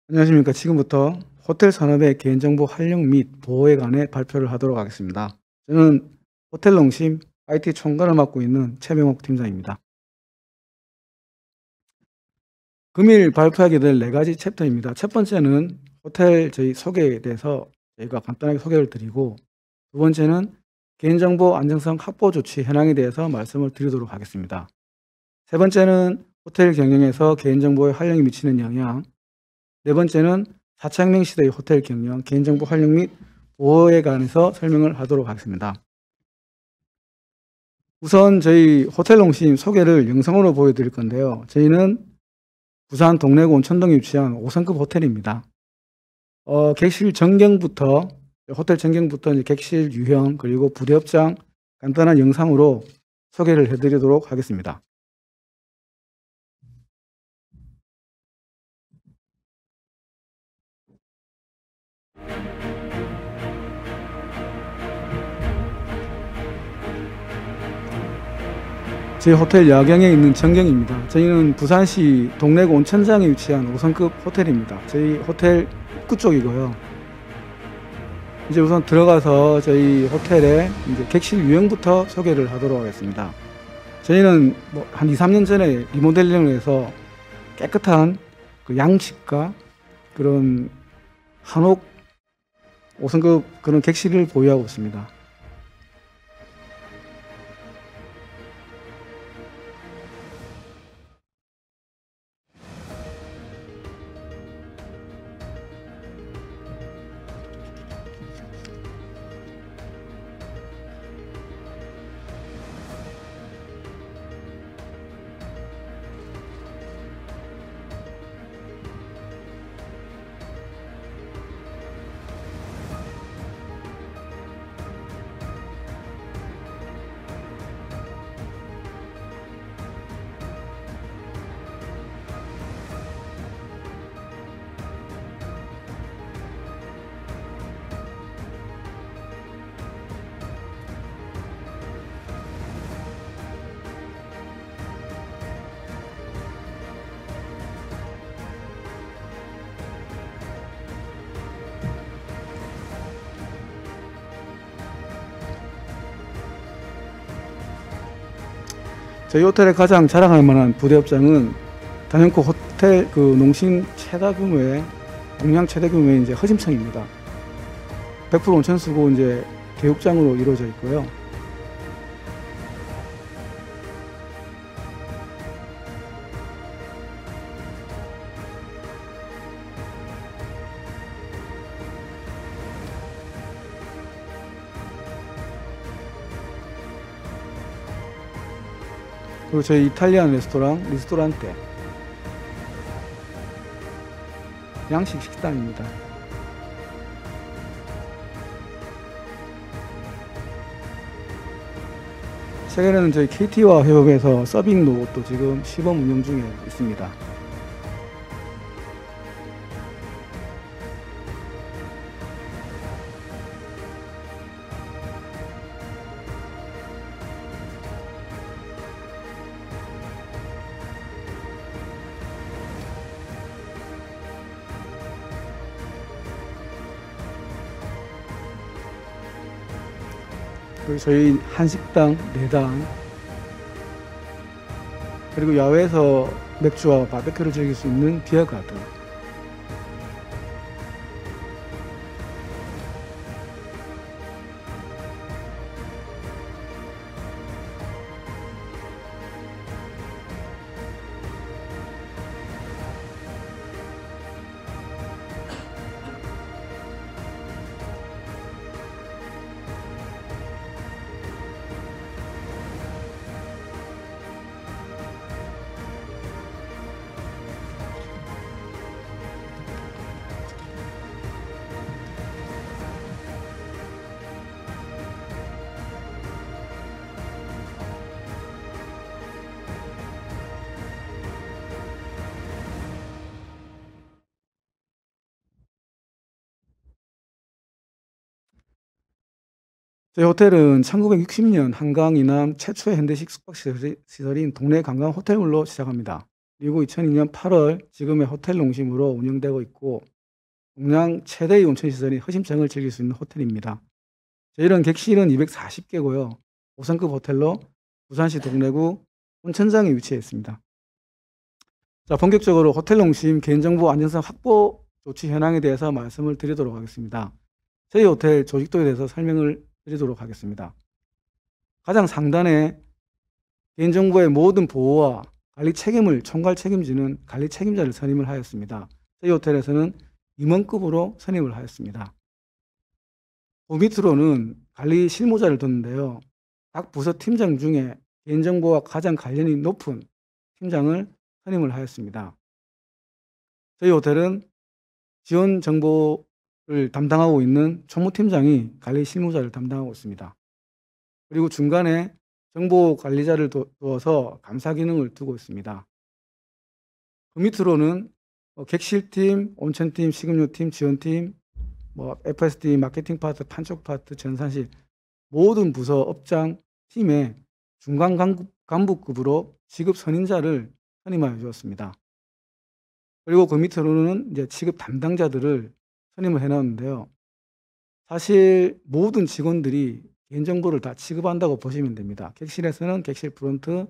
안녕하십니까. 지금부터 호텔 산업의 개인정보 활용 및 보호에 관해 발표를 하도록 하겠습니다. 저는 호텔농심 IT 총괄을 맡고 있는 최명옥 팀장입니다. 금일 발표하게 될 4가지 챕터입니다. 첫 번째는 호텔 저희 소개에 대해서 저희가 간단하게 소개를 드리고, 두 번째는 개인정보 안정성 확보 조치 현황에 대해서 말씀을 드리도록 하겠습니다. 세 번째는 호텔 경영에서 개인정보의 활용이 미치는 영향, 네 번째는 4차 혁명 시대의 호텔 경영, 개인정보 활용 및 보호에 관해서 설명을 하도록 하겠습니다. 우선 저희 호텔농심 소개를 영상으로 보여드릴 건데요. 저희는 부산 동래구 온천동에 위치한 5성급 호텔입니다. 객실 전경부터 호텔 전경부터 이제 객실 유형 그리고 부대업장 간단한 영상으로 소개를 해드리도록 하겠습니다. 제 호텔 야경에 있는 전경입니다. 저희는 부산시 동래구 온천장에 위치한 5성급 호텔입니다. 저희 호텔 입구 쪽이고요. 이제 우선 들어가서 저희 호텔의 이제 객실 유형부터 소개를 하도록 하겠습니다. 저희는 한 2, 3년 전에 리모델링을 해서 깨끗한 그 양식과 그런 한옥 5성급 그런 객실을 보유하고 있습니다. 저희 호텔의 가장 자랑할 만한 부대업장은 단연코 호텔 그 농심 최다 규모의 동양 최대 규모의 이제 허심청입니다. 100% 온천수고 이제 개육장으로 이루어져 있고요. 그리고 저희 이탈리안 레스토랑 리스토란테 양식 식당입니다. 최근에는 저희 KT와 협업해서 서빙 로봇도 지금 시범 운영 중에 있습니다. 그리고 저희 한식당 4당, 그리고 야외에서 맥주와 바베큐를 즐길 수 있는 비어가든, 저희 호텔은 1960년 한강 이남 최초의 현대식 숙박시설인 동래 관광 호텔물로 시작합니다. 그리고 2002년 8월 지금의 호텔 농심으로 운영되고 있고 동양 최대의 온천시설인 허심청을 즐길 수 있는 호텔입니다. 저희는 객실은 240개고요. 5성급 호텔로 부산시 동래구 온천장에 위치해 있습니다. 자, 본격적으로 호텔 농심 개인정보 안전성 확보 조치 현황에 대해서 말씀을 드리도록 하겠습니다. 저희 호텔 조직도에 대해서 설명을 드리도록 하겠습니다. 가장 상단에 개인정보의 모든 보호와 관리 책임을 총괄 책임지는 관리 책임자를 선임을 하였습니다. 저희 호텔에서는 임원급으로 선임을 하였습니다. 그 밑으로는 관리 실무자를 뒀는데요. 각 부서 팀장 중에 개인정보와 가장 관련이 높은 팀장을 선임을 하였습니다. 저희 호텔은 지원 정보를 담당하고 있는 총무팀장이 관리 실무자를 담당하고 있습니다. 그리고 중간에 정보 관리자를 두어서 감사 기능을 두고 있습니다. 그 밑으로는 객실팀, 온천팀, 식음료팀, 지원팀, FSD, 마케팅 파트, 판촉 파트, 전산실 모든 부서 업장 팀의 중간 간부급으로 지급 선임자를 선임하여 주었습니다. 그리고 그 밑으로는 이제 취급 담당자들을 선임을 해놨는데요. 사실 모든 직원들이 개인정보를 다 취급한다고 보시면 됩니다. 객실에서는 객실 프론트,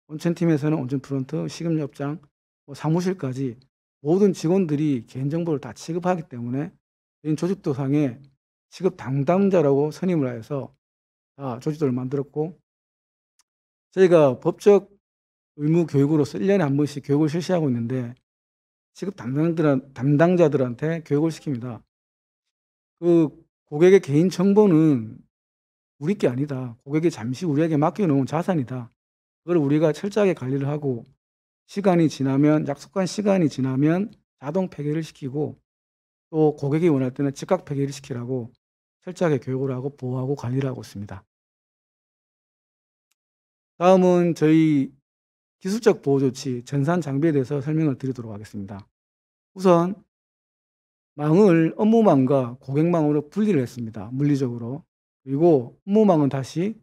온천팀에서는 온천 프론트, 식음료 업장, 사무실까지 모든 직원들이 개인정보를 다 취급하기 때문에 개인 조직도상에 취급 담당자라고 선임을 하여서 조직도를 만들었고, 저희가 법적 의무 교육으로서 1년에 한 번씩 교육을 실시하고 있는데 취급 담당자들한테 교육을 시킵니다. 그 고객의 개인 정보는 우리 게 아니다. 고객이 잠시 우리에게 맡겨놓은 자산이다. 그걸 우리가 철저하게 관리를 하고 시간이 지나면 약속한 시간이 지나면 자동 폐기를 시키고 또 고객이 원할 때는 즉각 폐기를 시키라고 철저하게 교육을 하고 보호하고 관리를 하고 있습니다. 다음은 저희 기술적 보호 조치, 전산 장비에 대해서 설명을 드리도록 하겠습니다. 우선 망을 업무망과 고객망으로 분리를 했습니다. 물리적으로. 그리고 업무망은 다시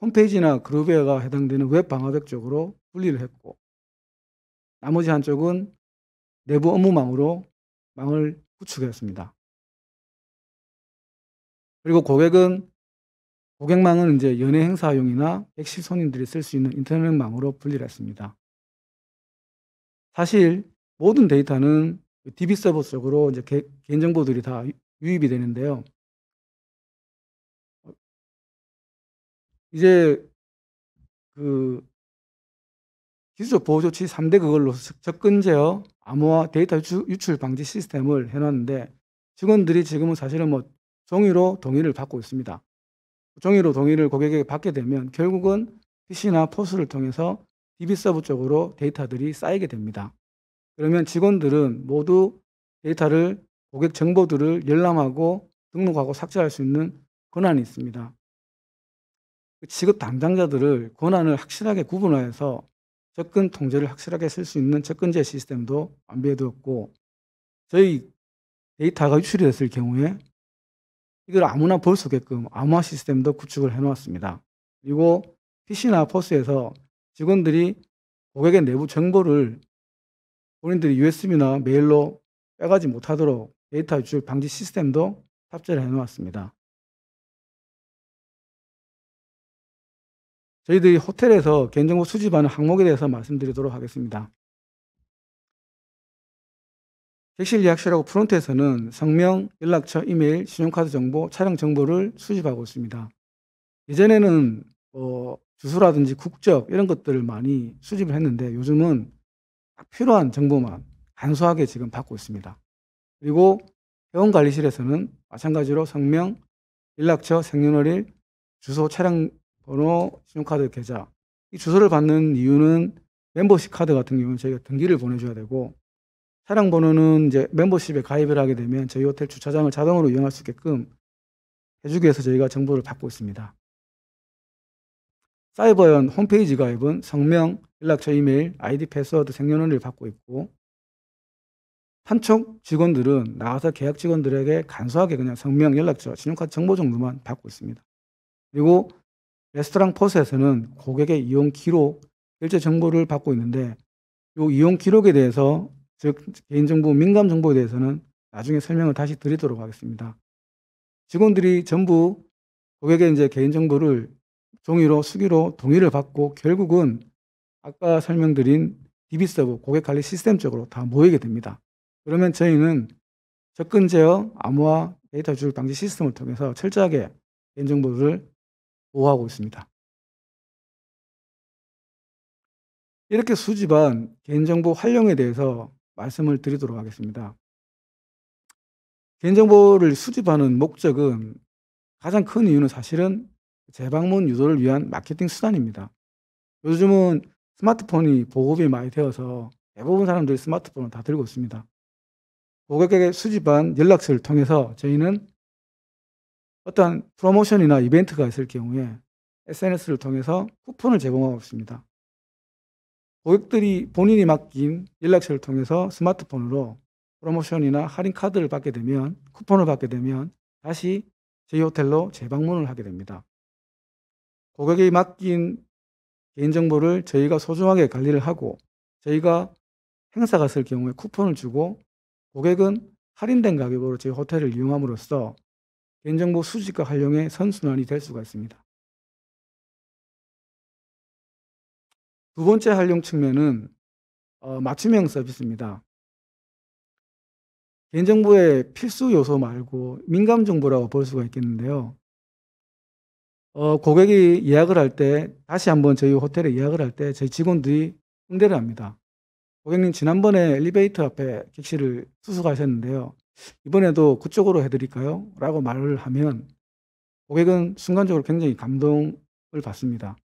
홈페이지나 그룹웨어가 해당되는 웹 방화벽 쪽으로 분리를 했고 나머지 한쪽은 내부 업무망으로 망을 구축했습니다. 그리고 고객망은 이제 연예 행사용이나 객실 손님들이 쓸 수 있는 인터넷망으로 분리를 했습니다. 사실 모든 데이터는 DB 서버 쪽으로 이제 개인정보들이 다 유입이 되는데요. 이제 그 기술적 보호 조치 3대 그걸로 접근 제어, 암호화, 데이터 유출 방지 시스템을 해놨는데 직원들이 지금은 사실은 종이로 동의를 받고 있습니다. 종이로 동의를 고객에게 받게 되면 결국은 PC나 포스를 통해서 DB 서버 쪽으로 데이터들이 쌓이게 됩니다. 그러면 직원들은 모두 데이터를 고객 정보들을 열람하고 등록하고 삭제할 수 있는 권한이 있습니다. 취급 담당자들을 권한을 확실하게 구분하여서 접근 통제를 확실하게 쓸 수 있는 접근제 시스템도 완비해 두었고 저희 데이터가 유출이 됐을 경우에 이걸 아무나 볼 수 있게끔 암호화 시스템도 구축을 해 놓았습니다. 그리고 PC나 포스에서 직원들이 고객의 내부 정보를 본인들이 USB나 메일로 빼가지 못하도록 데이터 유출 방지 시스템도 탑재를 해 놓았습니다. 저희들이 호텔에서 개인정보 수집하는 항목에 대해서 말씀드리도록 하겠습니다. 객실 예약실하고 프론트에서는 성명, 연락처, 이메일, 신용카드 정보, 차량 정보를 수집하고 있습니다. 예전에는 주소라든지 국적 이런 것들을 많이 수집을 했는데 요즘은 딱 필요한 정보만 간소하게 지금 받고 있습니다. 그리고 회원관리실에서는 마찬가지로 성명, 연락처, 생년월일, 주소, 차량 번호, 신용카드 계좌. 이 주소를 받는 이유는 멤버십 카드 같은 경우는 저희가 등기를 보내줘야 되고 차량 번호는 이제 멤버십에 가입을 하게 되면 저희 호텔 주차장을 자동으로 이용할 수 있게끔 해주기 위해서 저희가 정보를 받고 있습니다. 사이버연 홈페이지 가입은 성명, 연락처, 이메일, 아이디, 패스워드, 생년월일을 받고 있고 판촉 직원들은 나가서 계약 직원들에게 간소하게 그냥 성명, 연락처, 신용카드 정보 정도만 받고 있습니다. 그리고 레스토랑 포스에서는 고객의 이용 기록, 결제 정보를 받고 있는데 요 이용 기록에 대해서, 즉 개인정보 민감 정보에 대해서는 나중에 설명을 다시 드리도록 하겠습니다. 직원들이 전부 고객의 이제 개인정보를 종이로 수기로 동의를 받고 결국은 아까 설명드린 DB서버 고객관리 시스템 쪽으로 다 모이게 됩니다. 그러면 저희는 접근 제어, 암호화, 데이터 유출 방지 시스템을 통해서 철저하게 개인정보를 보호하고 있습니다. 이렇게 수집한 개인정보 활용에 대해서 말씀을 드리도록 하겠습니다. 개인정보를 수집하는 목적은, 가장 큰 이유는 사실은 재방문 유도를 위한 마케팅 수단입니다. 요즘은 스마트폰이 보급이 많이 되어서 대부분 사람들이 스마트폰을 다 들고 있습니다. 고객에게 수집한 연락처를 통해서 저희는 어떠한 프로모션이나 이벤트가 있을 경우에 SNS를 통해서 쿠폰을 제공하고 있습니다. 고객들이 본인이 맡긴 연락처를 통해서 스마트폰으로 프로모션이나 할인 카드를 받게 되면, 쿠폰을 받게 되면 다시 저희 호텔로 재방문을 하게 됩니다. 고객이 맡긴 개인정보를 저희가 소중하게 관리를 하고, 저희가 행사가 있을 경우에 쿠폰을 주고, 고객은 할인된 가격으로 저희 호텔을 이용함으로써 개인정보 수집과 활용의 선순환이 될 수가 있습니다. 두 번째 활용 측면은 맞춤형 서비스입니다. 개인정보의 필수 요소 말고 민감 정보라고 볼 수가 있겠는데요. 고객이 예약을 할 때, 다시 한번 저희 호텔에 예약을 할 때 저희 직원들이 응대를 합니다. 고객님, 지난번에 엘리베이터 앞에 객실을 수속하셨는데요. 이번에도 그쪽으로 해드릴까요? 라고 말을 하면 고객은 순간적으로 굉장히 감동을 받습니다.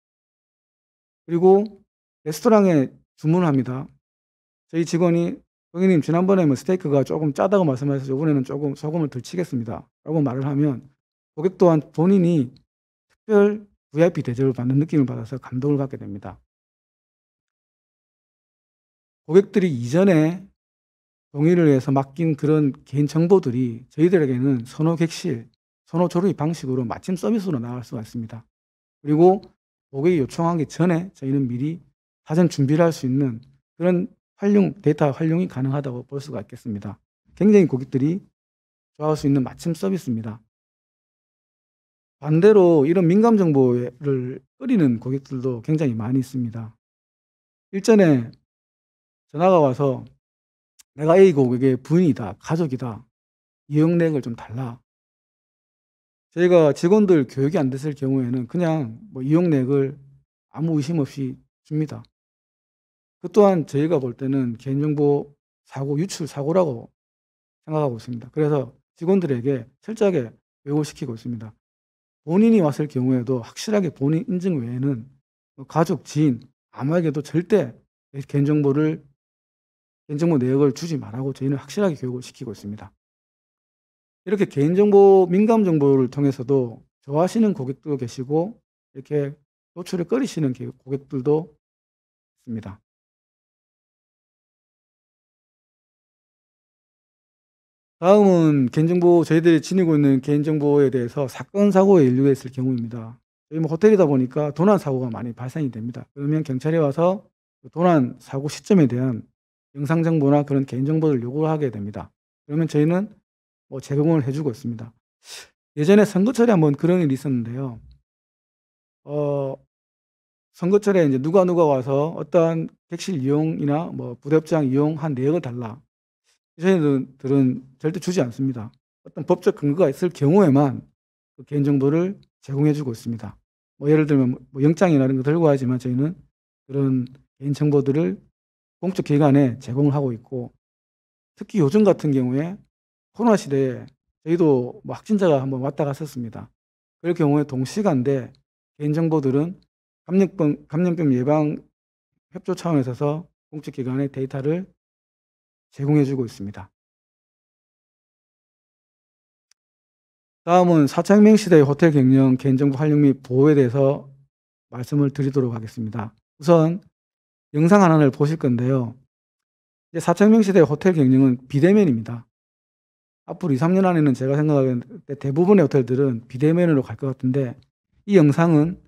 그리고 레스토랑에 주문을 합니다. 저희 직원이, 고객님 지난번에 뭐 스테이크가 조금 짜다고 말씀하셔서 이번에는 조금 소금을 덜 치겠습니다 라고 말을 하면 고객 또한 본인이 특별 VIP 대접을 받는 느낌을 받아서 감동을 받게 됩니다. 고객들이 이전에 동의를 해서 맡긴 그런 개인 정보들이 저희들에게는 선호 객실, 선호 조립 방식으로 마침 서비스로 나갈 수가 있습니다. 그리고 고객이 요청하기 전에 저희는 미리 사전 준비를 할 수 있는 그런 데이터 활용이 가능하다고 볼 수가 있겠습니다. 굉장히 고객들이 좋아할 수 있는 맞춤 서비스입니다. 반대로 이런 민감 정보를 꺼리는 고객들도 굉장히 많이 있습니다. 일전에 전화가 와서 내가 A 고객의 부인이다, 가족이다, 이용내역을 좀 달라. 저희가 직원들 교육이 안 됐을 경우에는 그냥 이용내역을 아무 의심 없이 줍니다. 그 또한 저희가 볼 때는 개인정보 사고, 유출 사고라고 생각하고 있습니다. 그래서 직원들에게 철저하게 교육을 시키고 있습니다. 본인이 왔을 경우에도 확실하게 본인 인증 외에는 가족, 지인, 아무에게도 절대 개인정보 내역을 주지 말라고 저희는 확실하게 교육을 시키고 있습니다. 이렇게 개인정보, 민감 정보를 통해서도 좋아하시는 고객도 계시고 이렇게 노출에 꺼리시는 고객들도 있습니다. 다음은 개인정보, 저희들이 지니고 있는 개인정보에 대해서 사건, 사고에 연루가 있을 경우입니다. 저희 호텔이다 보니까 도난 사고가 많이 발생이 됩니다. 그러면 경찰이 와서 도난 사고 시점에 대한 영상 정보나 그런 개인정보를 요구하게 됩니다. 그러면 저희는 제공을 해주고 있습니다. 예전에 선거철에 한번 그런 일이 있었는데요. 선거철에 이제 누가 와서 어떠한 객실 이용이나 부대업장 이용한 내역을 달라. 저희들은 절대 주지 않습니다. 어떤 법적 근거가 있을 경우에만 그 개인정보를 제공해주고 있습니다. 예를 들면 영장이나 이런 거 들고 하지만 저희는 그런 개인정보들을 공적 기관에 제공을 하고 있고, 특히 요즘 같은 경우에 코로나 시대에 저희도 확진자가 한번 왔다 갔었습니다. 그럴 경우에 동시간대 개인정보들은 감염병 예방 협조 차원에서 있어서 공적 기관에 데이터를 제공해주고 있습니다. 다음은 4차 혁명 시대의 호텔 경영, 개인정보 활용 및 보호에 대해서 말씀을 드리도록 하겠습니다. 우선 영상 하나를 보실 건데요. 이제 4차 혁명 시대의 호텔 경영은 비대면입니다. 앞으로 2, 3년 안에는 제가 생각하기에 대부분의 호텔들은 비대면으로 갈 것 같은데, 이 영상은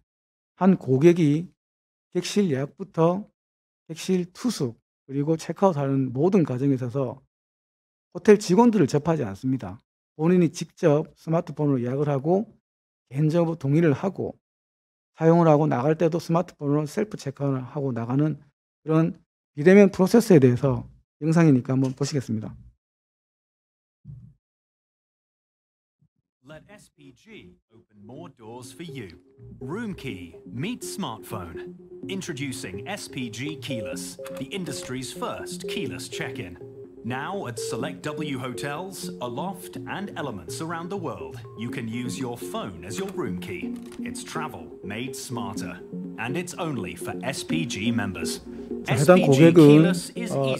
한 고객이 객실 예약부터 객실 투숙 그리고 체크아웃하는 모든 과정에 있어서 호텔 직원들을 접하지 않습니다. 본인이 직접 스마트폰으로 예약을 하고 개인정보 동의를 하고 사용을 하고 나갈 때도 스마트폰으로 셀프 체크아웃을 하고 나가는 그런 비대면 프로세스에 대해서 영상이니까 한번 보시겠습니다. Let SPG open more doors for you. Room key meets smartphone. Introducing SPG Keyless, the industry's first keyless check-in. Now at select W hotels, Aloft, and Elements around the world, you can use your phone as your room key. It's travel made smarter, and it's only for SPG members. 해당 고객은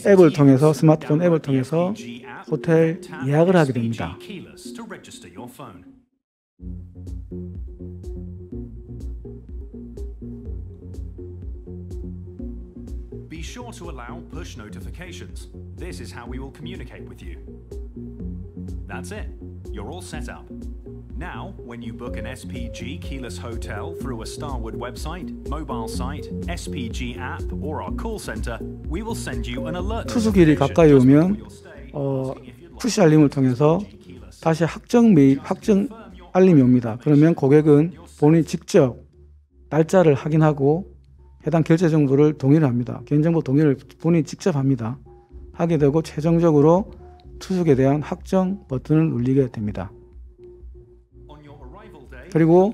앱을 통해서 스마트폰 앱을 통해서 호텔 예약을 하게 됩니다. Be sure to allow push notifications. This is how we will communicate with you. That's it. You're all set up. Now, when you book an SPG keyless hotel through a Starwood website, mobile site, SPG app, or our call center, we will send you an alert. 투숙일이 가까이 오면 푸시 알림을 통해서 다시 확정 알림이 옵니다. 그러면 고객은 본인이 직접 날짜를 확인하고 해당 결제 정보를 동의를 합니다. 개인정보 동의를 본인이 직접 합니다. 하게 되고 최종적으로 투숙에 대한 확정 버튼을 누르게 됩니다. 그리고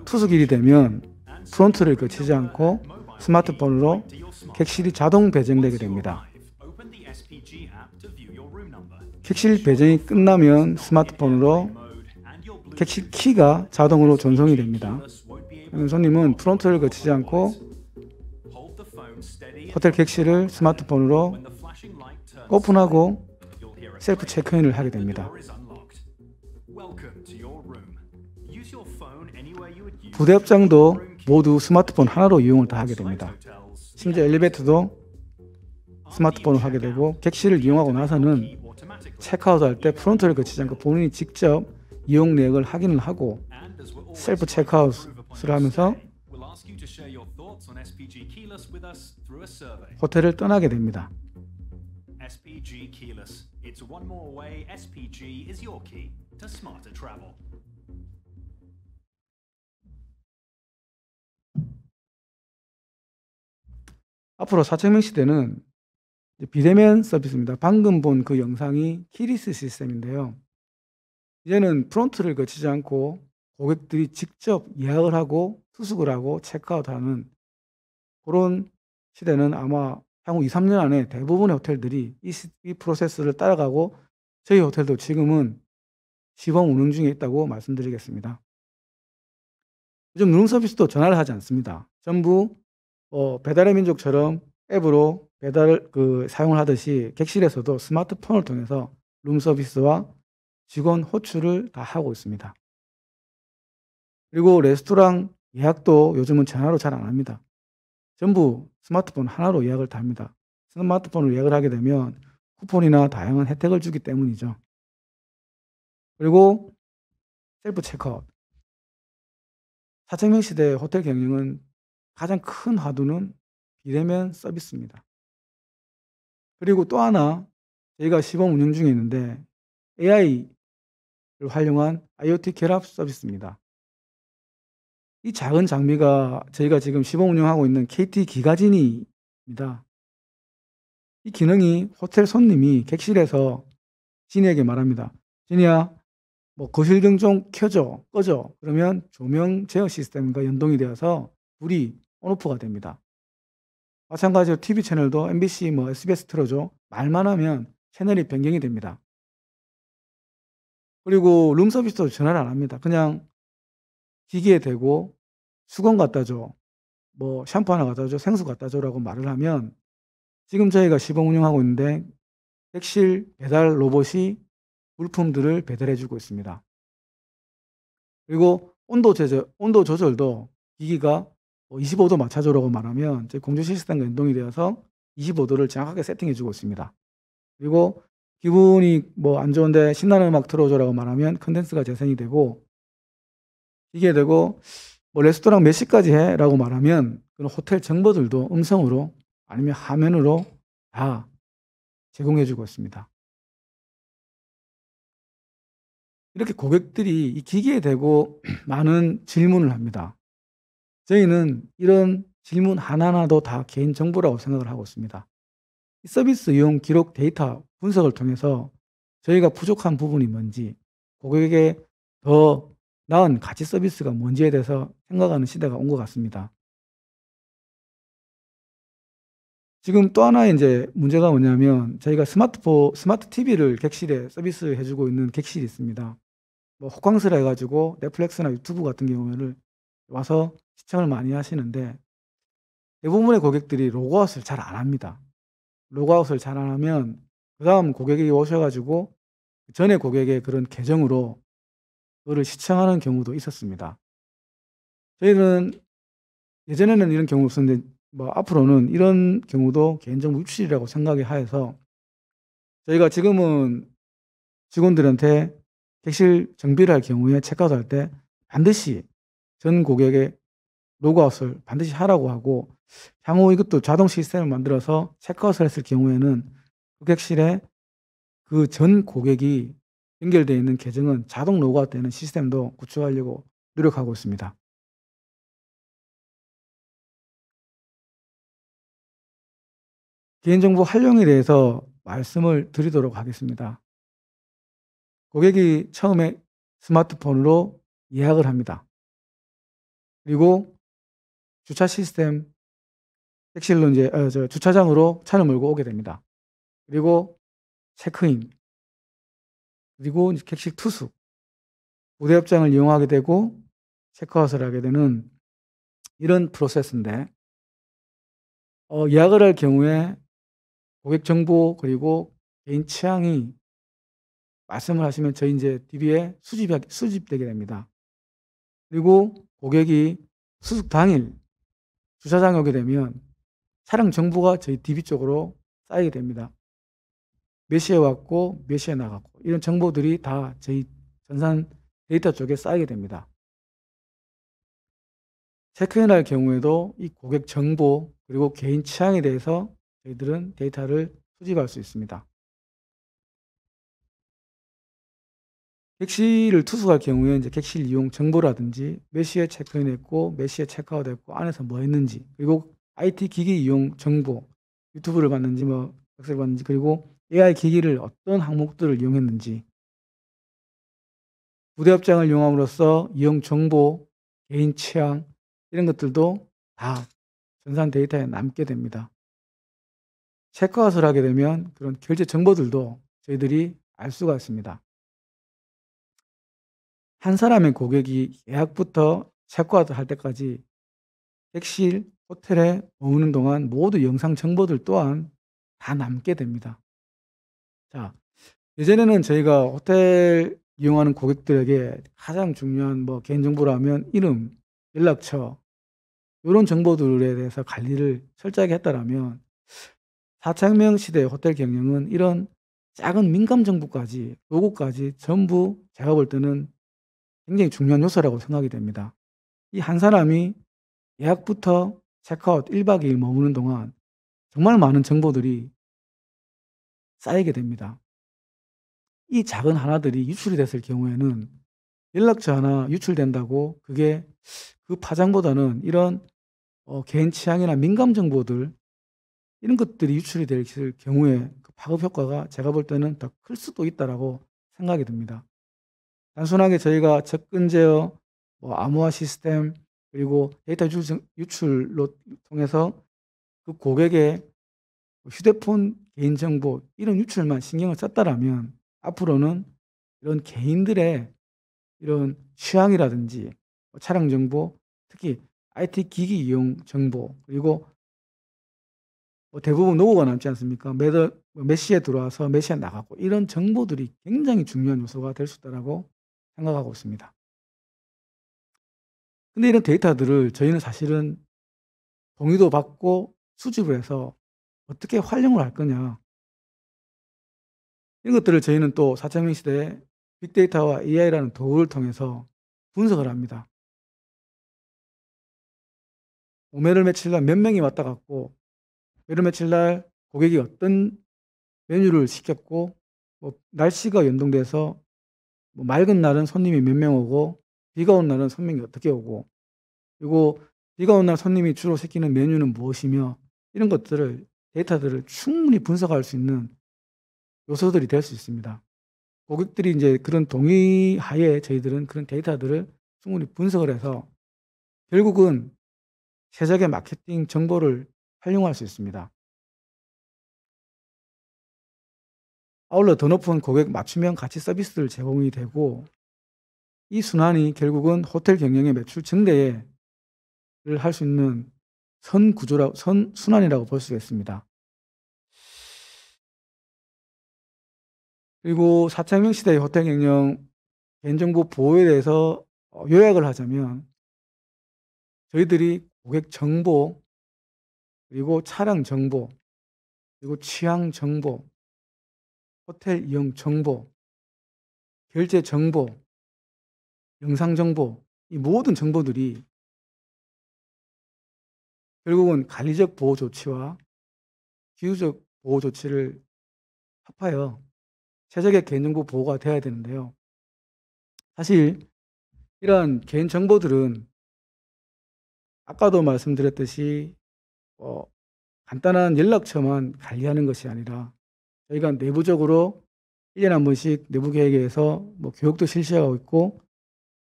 투숙일이 되면 프론트를 거치지 않고 스마트폰으로 객실이 자동 배정되게 됩니다. 객실 배정이 끝나면 스마트폰으로 객실 키가 자동으로 전송이 됩니다. 손님은 프론트를 거치지 않고 호텔 객실을 스마트폰으로 오픈하고 셀프 체크인을 하게 됩니다. 부대업장도 모두 스마트폰 하나로 이용을 다 하게 됩니다. 심지어 엘리베이터도 스마트폰으로 하게 되고 객실을 이용하고 나서는 체크아웃 할 때 프론트를 거치지 않고 본인이 직접 이용 내역을 확인을 하고 셀프 체크아웃을 하면서 호텔을 떠나게 됩니다. SPG Keyless. It's one more way SPG is your key to smarter travel. 앞으로 4,000명 시대는 비대면 서비스입니다. 방금 본 그 영상이 키리스 시스템인데요. 이제는 프론트를 거치지 않고 고객들이 직접 예약을 하고 투숙을 하고 체크아웃하는 그런 시대는 아마 향후 2, 3년 안에 대부분의 호텔들이 이 프로세스를 따라가고 저희 호텔도 지금은 시범 운영 중에 있다고 말씀드리겠습니다. 요즘 룸서비스도 전화를 하지 않습니다. 전부 배달의 민족처럼 앱으로 배달을 사용을 하듯이 객실에서도 스마트폰을 통해서 룸서비스와 직원 호출을 다 하고 있습니다. 그리고 레스토랑 예약도 요즘은 전화로 잘 안 합니다. 전부 스마트폰 하나로 예약을 다 합니다. 스마트폰으로 예약을 하게 되면 쿠폰이나 다양한 혜택을 주기 때문이죠. 그리고 셀프 체크아웃. 4,000명 시대 호텔 경영은 가장 큰 화두는 비대면 서비스입니다. 그리고 또 하나 저희가 시범 운영 중에 있는데 AI를 활용한 IoT 결합 서비스입니다. 이 작은 장비가 저희가 지금 시범 운영하고 있는 KT 기가진이입니다. 이 기능이 호텔 손님이 객실에서 진이에게 말합니다. 진이야, 거실등 좀 켜줘, 꺼줘. 그러면 조명 제어 시스템과 연동이 되어서 불이 온오프가 됩니다. 마찬가지로 TV 채널도 MBC, SBS 틀어줘. 말만 하면 채널이 변경이 됩니다. 그리고 룸서비스도 전화를 안 합니다. 그냥 기기에 대고 수건 갖다 줘, 샴푸 하나 갖다 줘, 생수 갖다 줘라고 말을 하면 지금 저희가 시범 운영하고 있는데 객실 배달 로봇이 물품들을 배달해 주고 있습니다. 그리고 온도 조절도 기기가 25도 맞춰줘라고 말하면 저희 공조 시스템과 연동이 되어서 25도를 정확하게 세팅해 주고 있습니다. 그리고 기분이 안 좋은데 신나는 음악 틀어줘라고 말하면 컨덴스가 재생이 되고 이게 되고 뭐 레스토랑 몇 시까지 해? 라고 말하면 그런 호텔 정보들도 음성으로 아니면 화면으로 다 제공해 주고 있습니다. 이렇게 고객들이 이 기기에 대고 많은 질문을 합니다. 저희는 이런 질문 하나하나도 다 개인정보라고 생각을 하고 있습니다. 이 서비스 이용 기록 데이터 분석을 통해서 저희가 부족한 부분이 뭔지, 고객에게 더 나은 가치 서비스가 뭔지에 대해서 생각하는 시대가 온 것 같습니다. 지금 또 하나의 이제 문제가 뭐냐면 저희가 스마트 TV를 객실에 서비스해 주고 있는 객실이 있습니다. 뭐 호캉스라 해가지고 넷플릭스나 유튜브 같은 경우에는 와서 시청을 많이 하시는데 대부분의 고객들이 로그아웃을 잘 안 합니다. 로그아웃을 잘 안 하면 그다음 고객이 오셔가지고 전에 고객의 그런 계정으로 그거를 시청하는 경우도 있었습니다. 저희는 예전에는 이런 경우 없었는데 뭐 앞으로는 이런 경우도 개인정보 유출이라고 생각이 하여서 저희가 지금은 직원들한테 객실 정비를 할 경우에 체크아웃 할 때 반드시 전 고객의 로그아웃을 반드시 하라고 하고 향후 이것도 자동 시스템을 만들어서 체크아웃을 했을 경우에는 그 객실에 그 전 고객이 연결되어 있는 계정은 자동 로그아웃 되는 시스템도 구축하려고 노력하고 있습니다. 개인정보 활용에 대해서 말씀을 드리도록 하겠습니다. 고객이 처음에 스마트폰으로 예약을 합니다. 그리고 주차 시스템 객실로 이제 주차장으로 차를 몰고 오게 됩니다. 그리고 체크인, 그리고 이제 객실 투숙, 우대협장을 이용하게 되고 체크아웃을 하게 되는 이런 프로세스인데 예약을 할 경우에 고객 정보 그리고 개인 취향이 말씀을 하시면 저희 이제 DB에 수집되게 됩니다. 그리고 고객이 수숙 당일 주차장에 오게 되면 차량 정보가 저희 DB 쪽으로 쌓이게 됩니다. 몇 시에 왔고 몇 시에 나갔고 이런 정보들이 다 저희 전산 데이터 쪽에 쌓이게 됩니다. 체크인할 경우에도 이 고객 정보 그리고 개인 취향에 대해서 저희들은 데이터를 수집할 수 있습니다. 객실을 투숙할 경우에 이제 객실 이용 정보라든지 몇 시에 체크인했고 몇 시에 체크아웃했고 안에서 뭐 했는지 그리고 IT 기기 이용 정보 유튜브를 봤는지 뭐 엑셀 봤는지 그리고 AI 기기를 어떤 항목들을 이용했는지 부대업장을 이용함으로써 이용 정보, 개인 취향 이런 것들도 다 전산 데이터에 남게 됩니다. 체크아웃을 하게 되면 그런 결제 정보들도 저희들이 알 수가 있습니다. 한 사람의 고객이 예약부터 체크아웃 할 때까지 객실, 호텔에 머무는 동안 모두 영상 정보들 또한 다 남게 됩니다. 자, 예전에는 저희가 호텔 이용하는 고객들에게 가장 중요한 뭐 개인정보라면 이름, 연락처 이런 정보들에 대해서 관리를 철저하게 했다라면 4차 혁명 시대의 호텔 경영은 이런 작은 민감 정보까지 로고까지 전부 제가 볼 때는 굉장히 중요한 요소라고 생각이 됩니다. 이 한 사람이 예약부터 체크아웃 1박 2일 머무는 동안 정말 많은 정보들이 쌓이게 됩니다. 이 작은 하나들이 유출이 됐을 경우에는 연락처 하나 유출된다고 그게 그 파장보다는 이런 개인 취향이나 민감 정보들 이런 것들이 유출이 될 경우에 그 파급 효과가 제가 볼 때는 더 클 수도 있다라고 생각이 듭니다. 단순하게 저희가 접근 제어, 뭐 암호화 시스템 그리고 데이터 유출로 통해서 그 고객의 휴대폰 개인정보 이런 유출만 신경을 썼다라면 앞으로는 이런 개인들의 이런 취향이라든지 차량 정보, 특히 IT 기기 이용 정보 그리고 대부분 로고가 남지 않습니까? 몇 시에 들어와서 몇 시에 나가고 이런 정보들이 굉장히 중요한 요소가 될 수 있다고 생각하고 있습니다. 근데 이런 데이터들을 저희는 사실은 동의도 받고 수집을 해서 어떻게 활용을 할 거냐. 이런 것들을 저희는 또 4차 혁명 시대에 빅데이터와 AI라는 도구를 통해서 분석을 합니다. 매월 며칠 날 몇 명이 왔다 갔고, 매월 며칠 날 고객이 어떤 메뉴를 시켰고, 뭐 날씨가 연동돼서 뭐 맑은 날은 손님이 몇 명 오고, 비가 온 날은 손님이 어떻게 오고, 그리고 비가 온 날 손님이 주로 시키는 메뉴는 무엇이며, 이런 것들을, 데이터들을 충분히 분석할 수 있는 요소들이 될 수 있습니다. 고객들이 이제 그런 동의 하에 저희들은 그런 데이터들을 충분히 분석을 해서 결국은 최적의 마케팅 정보를 활용할 수 있습니다. 아울러 더 높은 고객 맞춤형 가치 서비스를 제공이 되고, 이 순환이 결국은 호텔 경영의 매출 증대를 할 수 있는 선순환이라고 볼 수가 있습니다. 그리고 4차 혁명 시대의 호텔 경영 개인정보 보호에 대해서 요약을 하자면, 저희들이 고객 정보, 그리고 차량 정보, 그리고 취향 정보, 호텔 이용 정보, 결제 정보, 영상 정보, 이 모든 정보들이 결국은 관리적 보호 조치와 기술적 보호 조치를 합하여 최적의 개인정보 보호가 되어야 되는데요. 사실 이러한 개인정보들은 아까도 말씀드렸듯이 간단한 연락처만 관리하는 것이 아니라 저희가 내부적으로 1년에 한 번씩 내부 계획에서 뭐 교육도 실시하고 있고,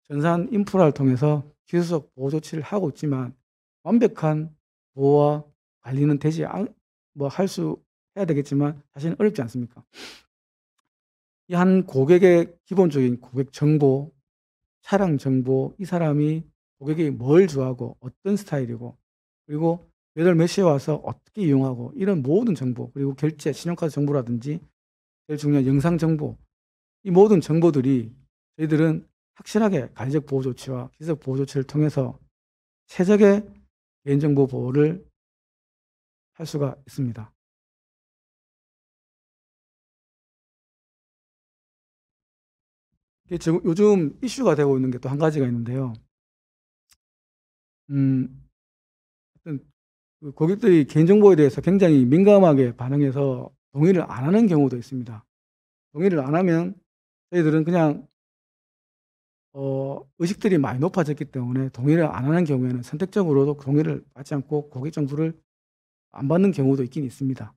전산 인프라를 통해서 기술적 보호 조치를 하고 있지만, 완벽한 보호와 관리는 되지 해야 되겠지만 사실은 어렵지 않습니까? 이 한 고객의 기본적인 고객 정보, 차량 정보, 이 사람이 고객이 뭘 좋아하고 어떤 스타일이고, 그리고 몇 월 몇 시에 와서 어떻게 이용하고, 이런 모든 정보, 그리고 결제, 신용카드 정보라든지 제일 중요한 영상 정보, 이 모든 정보들이 저희들은 확실하게 관리적 보호 조치와 기술적 보호 조치를 통해서 최적의 개인정보 보호를 할 수가 있습니다. 이게 지금 요즘 이슈가 되고 있는 게 또 한 가지가 있는데요. 어떤 그 고객들이 개인정보에 대해서 굉장히 민감하게 반응해서 동의를 안 하는 경우도 있습니다. 동의를 안 하면 저희들은 그냥 의식들이 많이 높아졌기 때문에 동의를 안 하는 경우에는 선택적으로도 동의를 받지 않고 고객 정보를 안 받는 경우도 있긴 있습니다.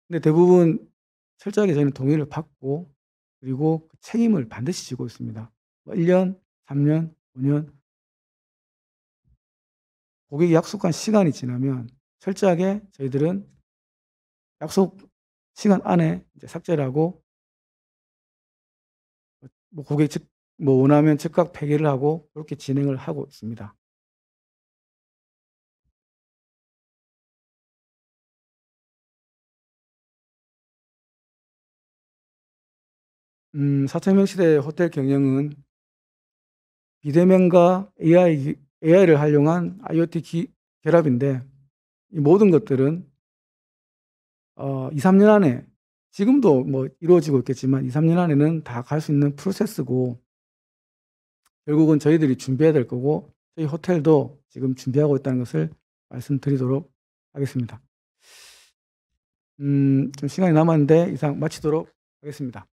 근데 대부분 철저하게 저희는 동의를 받고, 그리고 그 책임을 반드시 지고 있습니다. 1년, 3년, 5년 고객이 약속한 시간이 지나면 철저하게 저희들은 약속 시간 안에 이제 삭제를 하고, 뭐 고객이 원하면 즉각 폐기를 하고, 그렇게 진행을 하고 있습니다. 4차 혁명 시대의 호텔 경영은 비대면과 AI를 활용한 IoT 결합인데, 이 모든 것들은 2, 3년 안에, 지금도 뭐 이루어지고 있겠지만 2, 3년 안에는 다 갈 수 있는 프로세스고, 결국은 저희들이 준비해야 될 거고, 저희 호텔도 지금 준비하고 있다는 것을 말씀드리도록 하겠습니다. 좀 시간이 남았는데 이상 마치도록 하겠습니다.